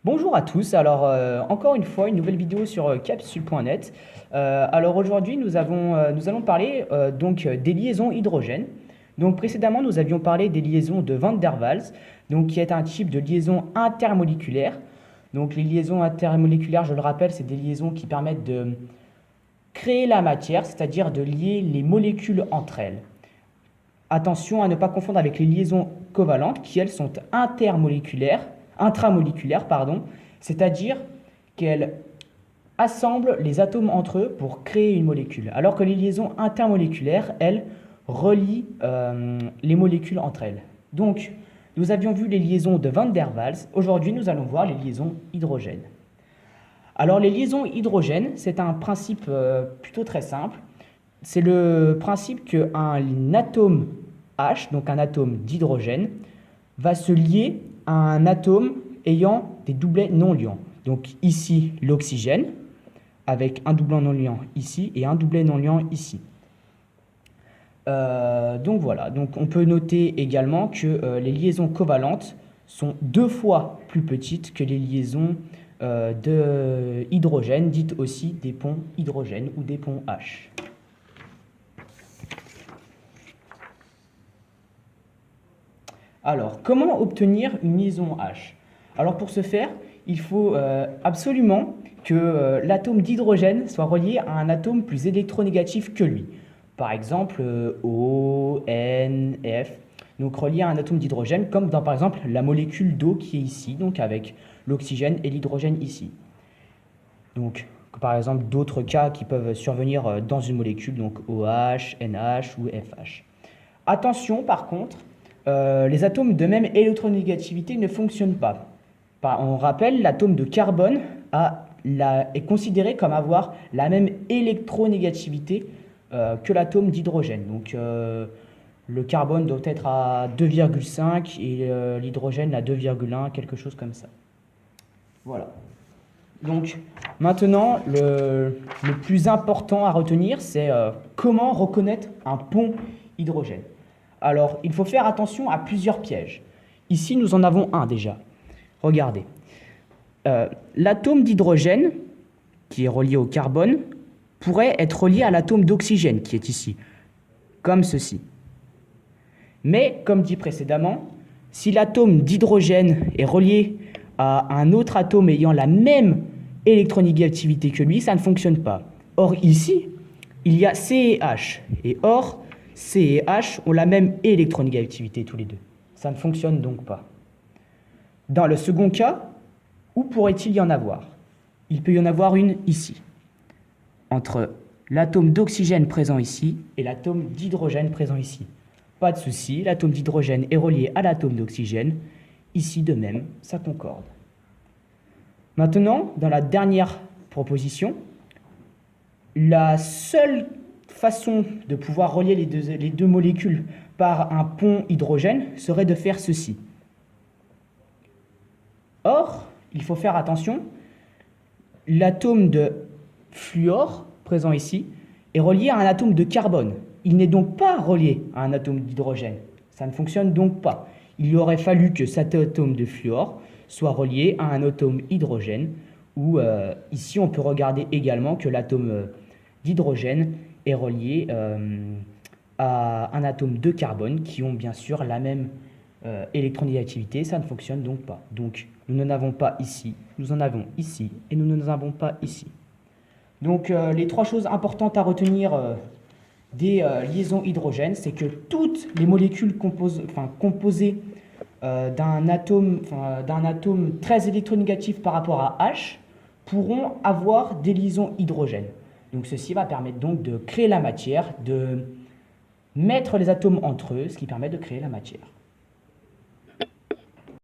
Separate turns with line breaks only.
Bonjour à tous, alors encore une fois une nouvelle vidéo sur capsule.net. Alors aujourd'hui nous allons parler des liaisons hydrogènes. Donc précédemment nous avions parlé des liaisons de Van der Waals, donc qui est un type de liaison intermoléculaire. Donc les liaisons intermoléculaires, je le rappelle, c'est des liaisons qui permettent de créer la matière, c'est-à-dire de lier les molécules entre elles. Attention à ne pas confondre avec les liaisons covalentes qui elles sont intramoléculaires, pardon, c'est-à-dire qu'elles assemblent les atomes entre eux pour créer une molécule, alors que les liaisons intermoléculaires, elles, relient les molécules entre elles. Donc, nous avions vu les liaisons de Van der Waals, aujourd'hui nous allons voir les liaisons hydrogènes. Alors les liaisons hydrogènes, c'est un principe plutôt très simple. C'est le principe qu'un atome H, donc un atome d'hydrogène, va se lier à un atome ayant des doublets non liants. Donc ici, l'oxygène, avec un doublet non liant ici et un doublet non liant ici. Donc voilà, donc on peut noter également que les liaisons covalentes sont 2 fois plus petites que les liaisons de hydrogène, dites aussi des ponts hydrogène ou des ponts H. Alors, comment obtenir une liaison H? Alors pour ce faire, il faut absolument que l'atome d'hydrogène soit relié à un atome plus électronégatif que lui. Par exemple, O, N, F. Donc relié à un atome d'hydrogène, comme dans par exemple la molécule d'eau qui est ici, donc avec l'oxygène et l'hydrogène ici. Donc par exemple d'autres cas qui peuvent survenir dans une molécule, donc OH, NH ou FH. Attention par contre, les atomes de même électronégativité ne fonctionnent pas. On rappelle, l'atome de carbone est considéré comme avoir la même électronégativité que l'atome d'hydrogène. Donc le carbone doit être à 2,5 et l'hydrogène à 2,1, quelque chose comme ça. Voilà. Donc maintenant, le plus important à retenir, c'est comment reconnaître un pont hydrogène. Alors, il faut faire attention à plusieurs pièges. Ici, nous en avons un déjà. Regardez. L'atome d'hydrogène, qui est relié au carbone, pourrait être relié à l'atome d'oxygène, qui est ici, comme ceci. Mais, comme dit précédemment, si l'atome d'hydrogène est relié à un autre atome ayant la même électronégativité que lui, ça ne fonctionne pas. Or, ici, il y a C et H. Et or, C et H ont la même électronégativité tous les deux. Ça ne fonctionne donc pas. Dans le second cas, où pourrait-il y en avoir? Il peut y en avoir une ici, entre l'atome d'oxygène présent ici et l'atome d'hydrogène présent ici. Pas de souci, l'atome d'hydrogène est relié à l'atome d'oxygène. Ici de même, ça concorde. Maintenant, dans la dernière proposition, la seule façon de pouvoir relier les deux molécules par un pont hydrogène serait de faire ceci. Or, il faut faire attention, l'atome de fluor, présent ici, est relié à un atome de carbone. Il n'est donc pas relié à un atome d'hydrogène. Ça ne fonctionne donc pas. Il aurait fallu que cet atome de fluor soit relié à un atome hydrogène, ou ici on peut regarder également que l'atome d'hydrogène est relié à un atome de carbone qui ont bien sûr la même électronégativité, ça ne fonctionne donc pas. Donc nous n'en avons pas ici, nous en avons ici et nous n'en avons pas ici. Donc les 3 choses importantes à retenir des liaisons hydrogènes, c'est que toutes les molécules composées d'un atome très électronégatif par rapport à H pourront avoir des liaisons hydrogènes. Donc ceci va permettre donc de créer la matière, de mettre les atomes entre eux, ce qui permet de créer la matière.